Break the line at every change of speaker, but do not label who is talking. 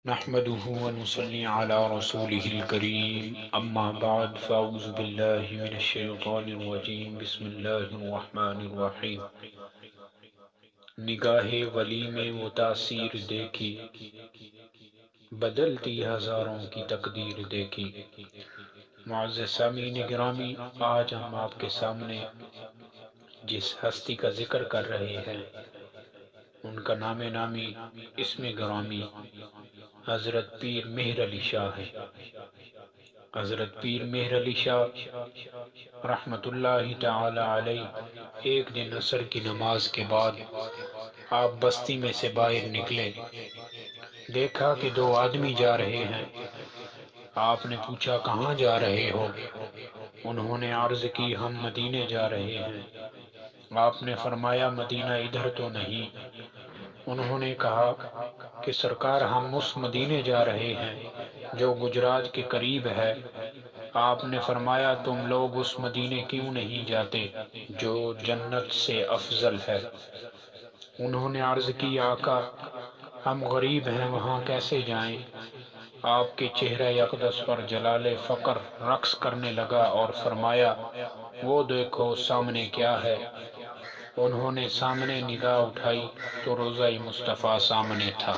نحمده ونصلي على رسوله الكريم اما بعد فاعوذ بالله من الشیطان الرجیم بسم اللہ الرحمن الرحیم۔ نگاہ ولی میں وہ تاثیر دیکھی، بدلتی ہزاروں کی تقدیر دیکھی۔ معزز سامعین گرامی، آج ہم آپ کے سامنے جس ہستی کا ذکر کر رہے ہیں ان کا نام نامی، اسم گرامی حضرت پیر مہر علی شاہ ہے۔ حضرت پیر مہر علی شاہ رحمت اللہ تعالی علیہ ایک دن عصر کی نماز کے بعد آپ بستی میں سے باہر نکلے، دیکھا کہ دو آدمی جا رہے ہیں۔ آپ نے پوچھا کہاں جا رہے ہو؟ انہوں نے عرض کی ہم مدینے جا رہے ہیں۔ آپ نے فرمایا مدینہ ادھر تو نہیں۔ انہوں نے کہا کہ سرکار ہم اس مدینے جا رہے ہیں جو گجرات کے قریب ہے۔ آپ نے فرمایا تم لوگ اس مدینے کیوں نہیں جاتے جو جنت سے افضل ہے؟ انہوں نے عرض کی آقا ہم غریب ہیں، وہاں کیسے جائیں؟ آپ کے چہرہ اقدس پر جلال فقر رقص کرنے لگا اور فرمایا وہ دیکھو سامنے کیا ہے؟ انہوں نے سامنے نگاہ اٹھائی تو روضہ مصطفیٰ سامنے تھا۔